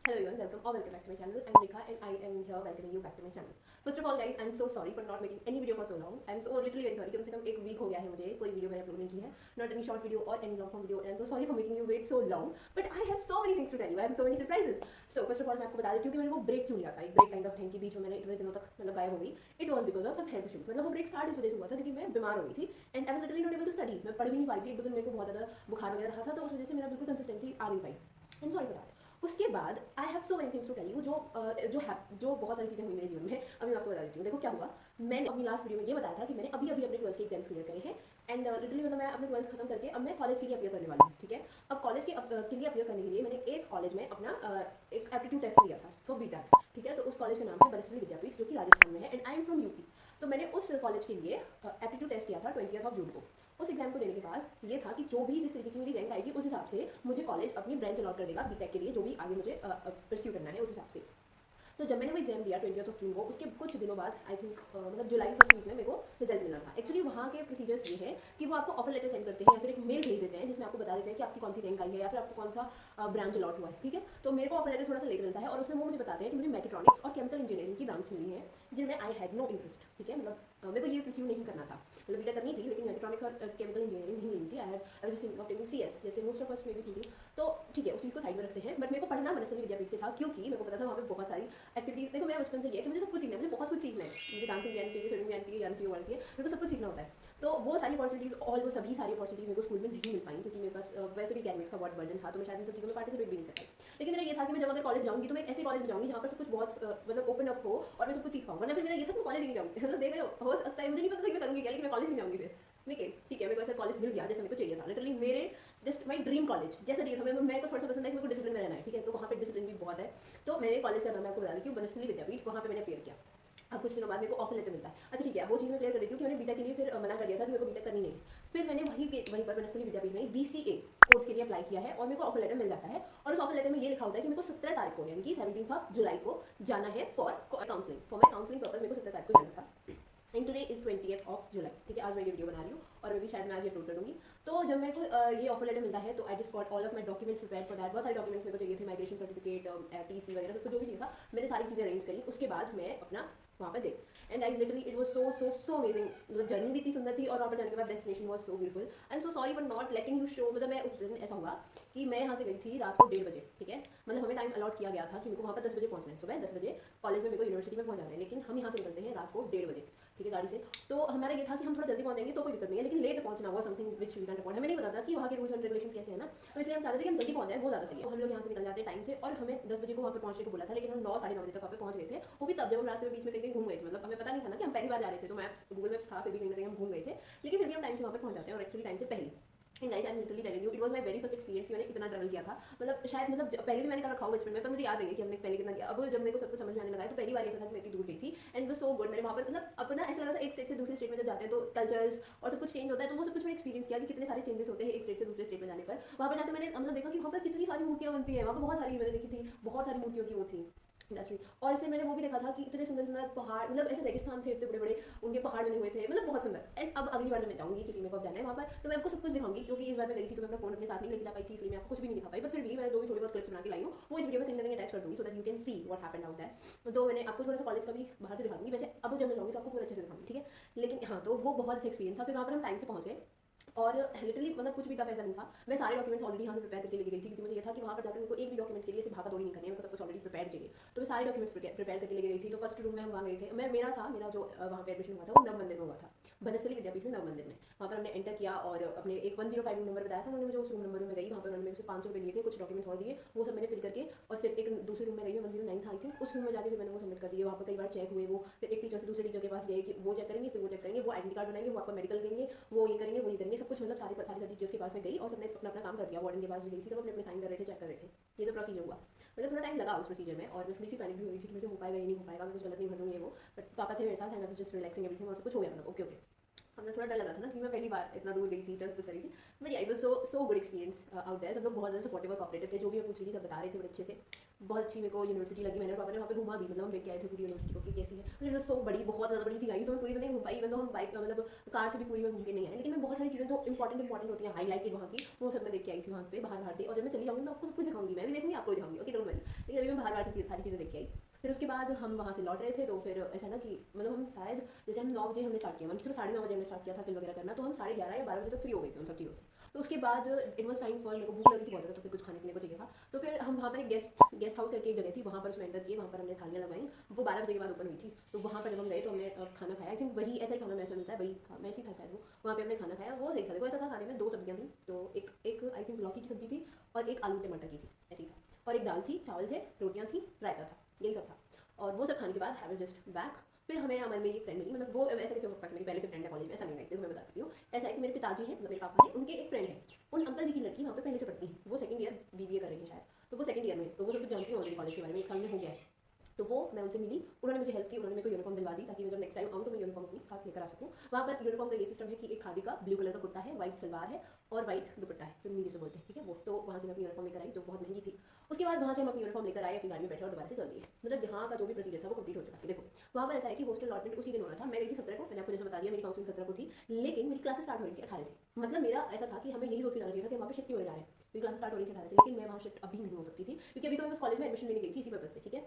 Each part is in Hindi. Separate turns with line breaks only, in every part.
Hello everyone, welcome or welcome back to my channel. I'm Rekha and I am here welcoming you back to my channel. First of all guys, I'm so sorry for not making any video for so long. I'm so literally very sorry. कम से कम एक वीक हो गया है मुझे कोई वीडियो मैंने अपलोड नहीं की है. Not any short video or any long form video. And I'm so sorry for making you wait so long. But I have so many things to tell you. I have so many surprises. So first of all मैं आपको बता देती हूँ कि मैंने वो ब्रेक क्यों लिया था. एक ब्रेक काइंड ऑफ थिंग कि बीच में मैंने इतने दिनों तक मतलब गायब हो गई. It was because of some health issues. मतलब वो ब्रेक स्टार्ट इस वजह से हुआ था क्योंकि मैं बीमार हो गई थी. And I was literally not able to study. मैं पढ़ भी नहीं पाई थी. एक दो दिन मेरे को बहुत ज़्यादा बुखार वगैरह रहा था तो उस वजह से मेरा बिल्कुल कंसिस्टेंसी आ नहीं पाई. I'm sorry for that. उसके बाद I have so many things to tell you जो बहुत सारी चीज़ें हुई मेरे जीवन में. अभी मैं आपको बता देती हूँ. देखो क्या हुआ. मैंने अपनी लास्ट वीडियो में ये बताया था कि मैंने अभी अभी अपने 12th के एग्जाम्स क्लियर करे हैं. एंड लिटरली मतलब मैं अपने 12th खत्म करके अब मैं कॉलेज के लिए अपियर करने वाली हूँ. ठीक है. अब कॉलेज के लिए अपियर करने के लिए मैंने एक कॉलेज में अपना एक एप्टीट्यूड टेस्ट लिया था फॉर बीटेक. ठीक है. तो उस कॉलेज का नाम है बनस्थली विद्यापीठ जो कि राजस्थान में है. And I am from UP. तो मैंने उस कॉलेज के लिए एप्टीट्यूड टेस्ट किया था 20 जून को. उस एग्जाम को देने के बाद ये था कि जो भी जिस तरीके की मेरी रैंक आएगी उस हिसाब से मुझे कॉलेज अपनी ब्रांच अलॉट कर देगा बीटेक के लिए जो भी आगे मुझे परस्यू करना है उस हिसाब से. तो जब मैंने वो एग्जाम दिया 20 जून को उसके कुछ दिनों बाद आई थिंक मतलब जुलाई फर्स्ट वीक में मेरे को रिजल्ट मिलना था. एक्चुअली वहाँ के प्रोसीजर्स ये है कि वो आपको ऑफर लेटर सेंड करते हैं या फिर एक मेल भेज देते हैं जिसमें आपको बता देते हैं कि आपकी कौन सी रैंक आई है या फिर आपको कौन सा ब्रांच अलॉट हुआ है. ठीक है. तो मेरे को ऑफर लेटर थोड़ा सा लेट मिलता है और उसमें वो मुझे बताते हैं कि मुझे मैकेट्रॉनिक्स और केमिकल इंजीनियरिंग की ब्रांच मिली है जिनमें आई हैड नो इंटरेस्ट. ठीक है. मतलब मेरे को ये परस्यू नहीं करना था. मतलब बीटेक करनी थी लेकिन मैकेट्रॉनिक्स और केमिकल इंजीनियरिंग नहीं लेनी थी. I was just thinking of taking CS जैसे मोस्ट ऑफ अस में भी थी. तो ठीक है उस चीज़ को साइड में रखते हैं. बट मेरे को पढ़ना बनस्थली विद्यापीठ से था क्योंकि मेरे को पता था वहाँ पे बहुत सारी एक्टिविटीज. देखो मैं बचपन से ये है कि मुझे सब कुछ सीखना है. मुझे बहुत कुछ सीखना है. मुझे डांसिंग भी आनी चाहिए, स्विमिंग भी आनी चाहिए, जानी चाहिए, वानी चाहिए. मेरे को सब कुछ सीखना होता है. तो वो सारी अपॉर्चुनिटीज़ वो सभी सारी अपॉर्चुनिटीज़ मेरे को स्कूल में नहीं मिल पाई क्योंकि मेरे पास वैसे भी एकेडमिक्स का बहुत बर्डन था. तो मैं शायद इन सब चीज़ों में पार्टिसिपेट भी नहीं कर पाई. लेकिन मेरा ये था कि मैं जब अगर कॉलेज जाऊँगी तो मैं एक ऐसे कॉलेज में जाऊँगी जहाँ पर सब कुछ बहुत मतलब ओपन अप हो और मैं सब कुछ सीख पाऊँ. वरना फिर मेरा ये था कि मैं कॉलेज नहीं जाऊँगी. मतलब देख रहे हो सकता है मुझे नहीं पता था कि मैं करूँगी क्या लेकिन मैं कॉलेज नहीं जाऊँगी फिर. ठीक है. मेरे को ऐसा कॉलेज मिल गया जैसे मेरे को चाहिए था. लिटरली मेरे जस्ट माई ड्रीम कॉलेज जैसा चाहिए था. मेरे को थोड़ा सा पसंद है कि मेरे को डिसिप्लिन में रहना है. ठीक है. तो वहाँ पे डिसिप्लिन भी बहुत है. तो मेरे कॉलेज का नाम मैं आपको बता देती हूँ बनस्थली विद्यापीठ. वहाँ पे मैंने अपियर किया. अब कुछ दिनों बाद मेरे को ऑफर लेटर मिलता है. अच्छा ठीक है. वो चीज़ मैं क्लियर कर देती हूँ कि मैंने बीटेक के लिए फिर मना कर दिया था कि मेरे को बीटेक करनी नहीं. फिर मैंने वहीं पर बनस्थली विद्यापीठ में बीसीए कोर्स के लिए अप्लाई किया है और मेरे को ऑफर लेटर मिल जाता है. और उस ऑफर लेटर में ये लिखा होता है कि मेरे को 17 तारीख को यानी कि 17 जुलाई को जाना है for counselling. For my counselling purpose मेरे को 17 तारीख को जाना था. एंड टुडे इज 20 जुलाई. ठीक है. आज मैं ये वीडियो बना रही हूँ और मैं भी शायद मैं आज अपलोड कर दूँगी. तो जब मेरे को ये ऑफर लेटर मिलता है तो I just got all of my documents prepare for that. बहुत सारे डॉक्यूमेंट्स मेरे को चाहिए थे. माइग्रेशन सर्टिफिकेट, टीसी वगैरह सब कुछ जो भी चाहिए था मैंने सारी चीज़ें अरेंज करी. उसके बाद मैं अपना वहाँ पर गई. And guys literally it was so amazing. मतलब जर्नी भी इतनी सुंदर थी और वहाँ पर जाने के बाद destination was so beautiful. I am so sorry for not letting you show. मतलब मैं उस दिन ऐसा हुआ कि मैं यहाँ से गई थी रात को 1:30 बजे. ठीक है. मतलब हमें टाइम अलॉट किया गया था कि मेरे को वहाँ पर 10 बजे पहुँचना है. सुबह 10 बजे कॉलेज में मेरे को यूनिवर्सिटी में पहुँच जाना है. लेकिन हम यहाँ से निकलते हैं रात को 1:30 बजे. ठीक है. गाड़ी से. तो हमारा ये था कि हम थोड़ा जल्दी पहुँच जाएंगे तो कोई दिक्कत नहीं है लेकिन लेट पहुँचना वो something which we can afford. हमें नहीं पता था कि वहाँ के रूल्स एंड रेगुलेशंस कैसे हैं ना. तो इसलिए हम चाहते थे कि हम जल्दी पहुँच जाए. वो ज़्यादा सही है. हम लोग यहाँ से निकल जाते हैं टाइम से और हमें 10 बजे को वहाँ पर पहुँचने को बोला था लेकिन हम 9 साढ़े 9 बजे तक वहाँ पर पहुँच गए थे. वो भी तब जब हम रास्ते में बीच में कहीं घूम गए थे. मतलब हमें पता नहीं था ना कि हम पहली बार जा रहे थे. तो मैप्स गूगल मैप्स था फिर भी कहीं ना कहीं हम घूम गए थे. लेकिन फिर भी हम टाइम से वहाँ पर पहुँच जाते हैं और एक्चुअली टाइम से पहले. And guys I am literally telling you it was my very first experience कि मैंने इतना ट्रैवल किया था. मतलब शायद पहले भी मैंने कर रखा हो बचपन में पर मुझे याद नहीं है कि हमने पहले कितना किया. अब जब मेरे को सब कुछ समझ में आने लगा है तो पहली बार ऐसा था कि मैं इतनी दूर गई थी. एंड वो सो गुड. मैंने वहाँ पर मतलब अपना ऐसा लगा था एक स्टेट से दूसरे स्टेट में जब जाते हैं तो कल्चर्स और सब कुछ चेंज होता है. तो वो सब कुछ मैंने एक्सपीरियंस किया कि कितने सारे चेंजेस होते हैं एक स्टेट से दूसरे स्टेट में जाने पर. वहाँ पर जाते मैंने मतलब देखा कि वहाँ पर कितनी सारी मूर्तियाँ बनती हैं. वहाँ पर बहुत सारी मैंने देखी थी. बहुत सारी मूर्तियों की वो थी इंडस्ट्री. और फिर मैंने वो भी देखा था कि इतने सुंदर सुंदर पहाड़ मतलब ऐसे रेगिस्तान थे इतने बड़े बड़े उनके पहाड़ बने हुए थे. मतलब बहुत सुंदर. एंड अब अगली बार जब मैं जाऊँगी क्योंकि मेरे को अब जाना है वहाँ पर तो मैं आपको सब कुछ दिखाऊंगी क्योंकि इस बार मैं गई थी तो मैं अपना फोन अपने साथ नहीं लेके जा पाई थी इसलिए मैं आपको कुछ भी नहीं दिखा पाई. बट फिर भी मैं जो भी थोड़ी बहुत क्लिप्स बना के लाई हूँ वो इस वीडियो में कहीं ना कहीं अटैच कर दूँगी so that you can see what happened out there. तो मैंने आपको थोड़ा सा कॉलेज का भी बाहर से दिखा दूँगी. वैसे अब जब मैं जाऊँगी तो आपको पूरा अच्छे से दिखाऊंगी. ठीक है. लेकिन हाँ तो वो बहुत अच्छा एक्सपीरियंस था. फिर वहाँ पर हम टाइम से पहुँच गए और लिटरली मतलब कुछ भी टफ ऐसा नहीं था. मैं सारे डॉक्यूमेंट्स ऑलरेडी यहाँ से प्रिपेयर करके लेके गई थी क्योंकि मुझे ये था कि वहाँ पर जाकर मेरे को एक भी डॉक्यूमेंट के लिए सिर्फ भागा दौड़ी नहीं करनी है. मेरे को सब कुछ ऑलरेडी प्रिपेयर चाहिए. तो मैं सारे डॉक्यूमेंट्स प्रिपेयर करके लेके गई थी. तो फर्स्ट रूम में हम वहाँ गए थे. मेरा जो वहाँ पे एडमिशन हुआ था वो नव मंदिर में हुआ था. बनस्थली विद्यापीठ में नव मंदिर में. वहाँ पर हमने एंटर किया और अपने एक 105 रूम नंबर बताया था उन्होंने मुझे. उस रूम नंबर में गई. वहाँ पर उन्होंने मेरे से 500 रुपये लिए थे. कुछ डॉक्यूमेंट्स और दिए वो सब मैंने फिल करके और फिर एक दूसरे रूम में गई. 109 था आई थिंक. उस रूम में जाकर फिर मैंने वो सबमिट कर दिए. वहाँ पर कई बार चेक हुए वो. फिर एक टीचर से दूसरे टीचर के पास गए कि वो चेक करेंगे. फिर वो चेक करेंगे. वो आइडेंटी कार्ड बनाएंगे. वो आपका मेडिकल लेंगे. वो ये करेंगे वो ये करेंगे. सब कुछ मतलब सारी टीचर्स के पास में गई और सबने अपना अपना काम कर दिया. वार्डन के पास भी गई थी. सब अपने अपने साइन कर रहे थे चेक कर रहे थे. ये सब प्रोसीजर हुआ. मतलब थोड़ा टाइम लगा उस प्रोसीजर में और थोड़ी सी पैनिक भी हुई थी कि मुझे हो पाएगा या नहीं हो पाएगा. मैं कुछ गलत नहीं भर दूँगी वो. बट पापा थे मेरे साथ. And I was just relaxing everything और सब कुछ हो गया. मतलब ओके ओके. हमें थोड़ा डर लग रहा था ना कि मैं पहली बार इतना दूर गई थी ट्रस्ट करी थी. But yeah it was so good experience out there. सब लोग बहुत ज़्यादा सपोर्टिव और कोऑपरेटिव थे. जो भी मैं पूछ रही थी सब बता रहे थे बड़े अच्छे से. बहुत अच्छी मेरे को यूनिवर्सिटी लगी। मैंने पापा ने वहाँ पे घुमा भी, मतलब हम देख के आए थे पूरी यूनिवर्सिटी को कि कैसी है। तो इट वाज सो बड़ी, बहुत ज़्यादा बड़ी थी गाइस। तो मैं पूरी तो नहीं घूम पाई, मतलब हम बाइक मतलब कार से भी पूरी में घूम के नहीं आए, लेकिन मैं बहुत सारी चीज़ें जो इंपॉर्टेंट होती हैं हाईलाइटेड वहाँ की, वो सब मैं देख के आई थी वहाँ पे बाहर से। और जब मैं चली जाऊँगी तो आपको सब कुछ दिखाऊंगी, मैं भी देखूँगी, आपको भी दिखाऊंगी, ओके डोंट वरी। लेकिन अभी मैं बाहर से सारी चीज़ें देख के आई। फिर उसके बाद हम वहाँ से लौट रहे थे, तो फिर ऐसा ना कि मतलब हम शायद जैसे हम 9 बजे हमने स्टार्ट किया, मतलब सिर्फ 9:30 बजे हमने स्टार्ट किया था फिल्म वगैरह करना, तो हम 11:30 या 12 बजे तक फ्री हो गए थे उन सब चीज़ों से। तो उसके बाद इट वॉज टाइम फॉर, मेरे को भूख लगी थी बहुत ज़्यादा, तो फिर कुछ खाने पीने को चाहिए था। तो फिर हम वहाँ पर एक गेस्ट हाउस करके एक जगह थी, वहाँ पर उसमें एंटर किए, वहाँ पर हमने थालियाँ लगवाई। वो 12 बजे के बाद ओपन हुई थी। तो वहाँ पर जब हम गए तो हमने खाना खाया। आई थिंक वही ऐसा ही खाना मैस में मिलता है, वही मैं ऐसे ही था शायद वो। वहाँ पे हमने खाना खाया, वो सही था। देखो ऐसा था, खाने में 2 सब्जियाँ थी, तो एक आई थिंक लौकी की सब्जी थी और एक आलू टमाटर की थी, ऐसी था। और एक दाल थी, चावल थे, रोटियाँ थी, रायता था, यही सब था। और वो सब खाने के बाद आई वाज जस्ट बैक। फिर हमें हमारी मेरी एक फ्रेंड मिली, मतलब वो ऐसा कैसे हो सकता है, मेरी पहले से फ्रेंड है कॉलेज में, ऐसा नहीं है। देखो मैं बताती हूँ, ऐसा है कि मेरे पिताजी हैं, मतलब मेरे पापा हैं, उनके एक फ्रेंड है, उन अंकल जी की लड़की वहाँ पे पहले से पढ़ती है। वो सेकंड ईयर बीबीए कर रही है शायद, तो वो सेकंड ईयर में, तो वो सब कुछ जानती है ऑलरेडी कॉलेज के बारे में, 1 साल में हो गया है। तो वो मैं उनसे मिली, उन्होंने मुझे हेल्प की, उन्होंने मेरे को यूनिफॉर्म दिलवा दी, ताकि मैं जब नेक्स्ट टाइम आऊँ तो मैं यूनिफॉर्म अपनी साथ लेकर आ सकूँ। वहाँ पर यूनिफॉर्म का ये सिस्टम है कि एक खादी का ब्लू कलर का कुर्ता है, व्हाइट सलवार है और व्हाइट दुपट्टा है, चुन्नी जिसे बोलते हैं, ठीक है वो। तो वहाँ से मैं अपनी यूनिफॉर्म लेकर आई, जो बहुत महंगी थी। उसके बाद वहाँ से हम अपनी यूनिफॉर्म लेकर आए, अपनी गाड़ी में बैठे और दोबारा से चल दिए। मतलब यहाँ का जो भी प्रोसीजर था वो कंप्लीट हो चुका था। देखो वहाँ पर ऐसा है कि हॉस्टल अलॉटमेंट उसी दिन हो रहा था। मैं गई थी 17 को, मैंने आपको जैसे बता दिया, मेरी काउंसलिंग 17 को थी, लेकिन मेरी क्लासेस स्टार्ट हो रही थी 18 से। मतलब मेरा ऐसा था कि हमें यही सोच के जाना चाहिए था कि वहाँ पे शिफ्ट होने जा रहे हैं, मेरी क्लास स्टार्ट हो रही थी 18 से, लेकिन मैं वहाँ शिफ्ट अभी नहीं हो सकती थी, क्योंकि अभी तो मैं बस कॉलेज में एडमिशन लेने गई थी इसी पर्पज से, ठीक है।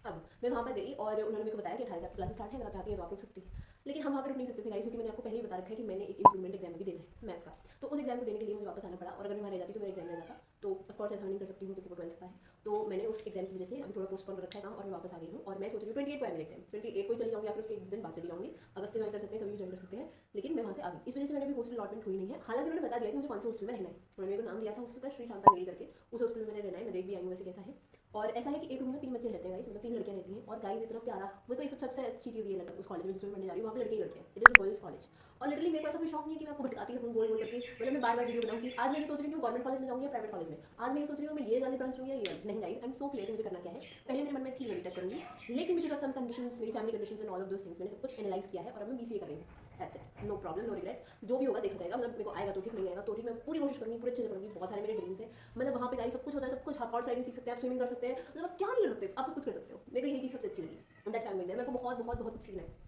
अब मैं वहाँ पर गई और उन्होंने मेरे को बताया कि 18 से आपकी क्लास स्टार्ट है, अगर आप चाहती हैं तो आप रुक सकती हैं। लेकिन हम वहाँ पर रुक नहीं सकते थे गाइस, क्योंकि मैंने आपको पहले ही बता रखा है कि मैंने एक इंप्रूवमेंट एग्जाम भी देना है मैथ्स का। तो उस एग्जाम को देने के लिए मुझे वापस आना पड़ा, और अगर मैं वहाँ रह जाती तो मेरा एग्जाम रह जाता। तो ऑफकोर्स ऐसा नहीं कर सकती हूँ क्योंकि वो 12th का है। तो मैंने उस एग्जाम की वजह से अभी थोड़ा पोस्टपोन कर रखा है काम, और मैं वापस आ गई हूँ। और मैं सोच रही हूँ 28 को है मेरा एग्जाम, 28 को ही चली जाऊँगी, या फिर उसके एक दिन बाद चली जाऊँगी। अगस्त से ज्वाइन कर सकते हैं, कभी भी ज्वाइन कर सकते हैं, लेकिन मैं वहाँ से आ गई। इस वजह से मैंने अभी हॉस्टल अलॉटमेंट हुई नहीं है। हालांकि उन्होंने बता दिया कि मुझे कौन से हॉस्टल में रहना है, उन्होंने मेरे को नाम दिया था हॉस्टल का, श्री शांता मेरी करके, उस हॉस्टल में मैंने रहना है। मैं देख भी आई हूँ वैसे कैसा है। और ऐसा है कि एक रूम में 3 बच्चे रहते हैं गाइस, मतलब 3 लड़कियां रहती हैं। और गाइस इतना प्यारा, मेरे को ये सबसे अच्छी चीज़ ये लगा उस कॉलेज में जिसमें पढ़ने जा रही हूँ, वहाँ पे लड़के ही लड़के हैं, it is a girls college. और लिटरली मेरे को ऐसा कोई शौक नहीं है कि मैं आपको भटकाती रहूँ गोल गोल करके, मतलब मैं बार बार वीडियो बनाऊँ कि आज मैं ये सोच रही हूँ गवर्नमेंट कॉलेज में जाऊँगी या प्राइवेट कॉलेज में, आज मैं ये सोच रही हूँ मैं ये वाली ब्रांच लूँगी या ये वाली। नहीं guys, I am so clear मुझे करना क्या है। पहले मेरे मन में थी मैं बीटेक करूँगी, लेकिन बिकॉज ऑफ सम कंडीशंस, मेरी family conditions and all of those things, मैंने सब कुछ एनालाइज किया है और अब मैं बीसीए कर रही हूँ। That's it, no problem, no regrets. जो भी होगा देखा जाएगा, मतलब मेरे को आएगा तो ठीक, नहीं आएगा तो ठीक। मैं पूरी कोशिश करूँगी, पूरे अच्छे से करूँगी। बहुत सारे मेरे ड्रीम्स है, मतलब वहाँ पे गाइस सब कुछ होता है, सब कुछ। आप हॉर्स राइडिंग सीख सकते हैं, आप स्विमिंग कर सकते हैं, मतलब आप क्या नहीं कर सकते, आप सब कुछ कर सकते हो। मेरे को यही चीज़ सबसे अच्छी लगी, that's why I am going there. मेरे को बहुत बहुत बहुत कुछ सीखना है।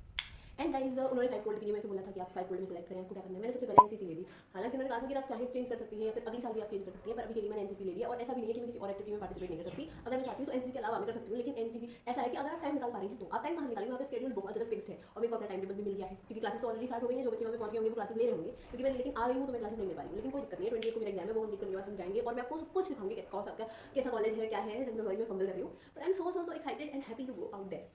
एंड गाइज उन्होंने 5 फोल्ड के लिए मेरे से बोला था कि आप 5 फोल्ड में सेलेक्ट करें, आपको क्या करना है। मैंने सबसे पहले एनसीसी ले ली। हालांकि उन्होंने कहा था कि आप चाहे तो चेंज कर सकती हैं, या फिर अगले साल भी आप चेंज कर सकती हैं, पर अभी के लिए मैंने एनसीसी ले लिया। और ऐसा भी नहीं है कि मैं किसी और एक्टिविटी में पार्टिसिपेट नहीं कर सकती। अगर मैं चाहती हूँ तो एनसीसी के अलावा मैं कर सकती हूँ, लेकिन एनसीसी ऐसा है कि अगर आप टाइम निकाल पा रही हैं तो आप टाइम कहाँ से निकालेंगे। वहाँ पे शेड्यूल बहुत ज़्यादा फिक्स्ड है, और मेरे को अपना टाइम टेबल भी मिल गया है, क्योंकि क्लासेस तो ऑलरेडी स्टार्ट हो गई हैं। जो बच्चे वहाँ पे पहुँच गए होंगे वो क्लासेस ले रहे होंगे, क्योंकि मैं लेकिन आ गई हूँ तो मैं क्लासेस नहीं ले पा रही हूँ। लेकिन कोई दिक्कत नहीं है, 28 को मेरा एग्जाम है, वो कंप्लीट करने के बाद हम जाएंगे और मैं आपको सब कुछ सिखाऊंगी कि कैसा कॉलेज है, क्या है। मैं फंबल कर रही हूँ, पर I am so excited and happy to go out there.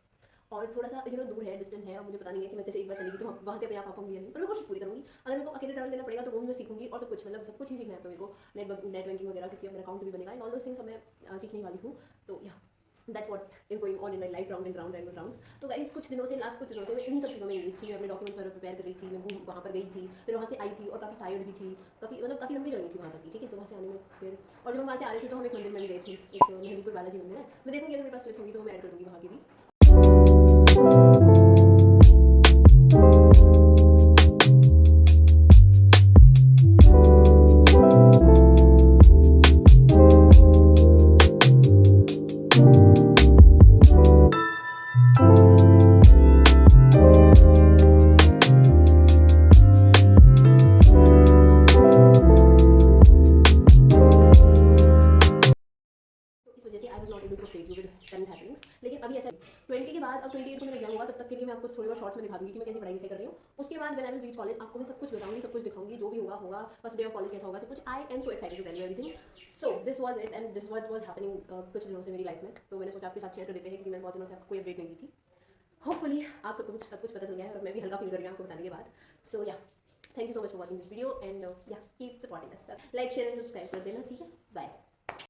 और थोड़ा सा दूर है, डिस्टेंस है, और मुझे पता नहीं है कि मैं जैसे एक बार चलेगी तो वहाँ से अपने आप आ पाऊंगी या नहीं, पर मैं कोशिश पूरी करूँगी। अगर मेरे को अकेले ट्रैवल करना पड़ेगा तो वो भी मैं सीखूंगी, और सब कुछ मतलब सब कुछ ही सीखना है मेरे को। नेट बैंकिंग वगैरह, क्योंकि मेरा अकाउंट भी बनेगा, एंड ऑल दोस थिंग्स मैं सीखने वाली हूँ। तो या that's what is going on in my life, round and round and round. तो गाइस कुछ दिनों से, लास्ट कुछ दिनों से मैं इन्हीं सब चीज़ों में इंगेज थी। मैं अपने डॉक्यूमेंट्स वगैरह प्रिपेयर कर रही थी, मैं वहाँ पर गई थी, फिर वहाँ से आई थी और काफ़ी टायर्ड भी थी, काफ़ी लंबी जर्नी थी वहाँ तक की, ठीक है। तो वहाँ से आने में फिर, और जब हम वहाँ से आ रहे थे तो हम एक मंदिर में भी गए थे, एक मेहंदीपुर बालाजी मंदिर है। मैं देखूँगी अगर मेरे पास स्लिप्स होंगी तो मैं ऐड कर दूँगी वहाँ की भी। इस वजह से I was not able to update you with current happenings. लेकिन अभी ऐसा 20 के बाद, अब 28 को मेरा एग्जाम होगा, तब तक के लिए मैं आपको थोड़ी बहुत शॉर्ट्स में दिखा दूंगी कि मैं कैसे पढ़ाई लिखाई कर रही हूँ। उसके बाद when I will reach college आपको मैं सब कुछ बताऊंगी, सब कुछ दिखाऊंगी, जो भी होगा होगा। फर्स्ट डे ऑफ कॉलेज कैसा होगा, सब कुछ। I am so excited to tell you everything. So this was it, and this was happening कुछ दिनों से मेरी लाइफ में। तो मैंने सोचा आपके साथ शेयर कर देते हैं, क्योंकि मैंने बहुत दिनों से आपको कोई अपडेट नहीं दी थी। होपफुली आप सब कुछ पता चल गया है, और मैं भी हल्का फील कर रही हूँ आपको बताने के बाद। So yeah thank you so much for watching this video, and yeah keep supporting us. Like share and subscribe कर देना, ठीक है। बाय।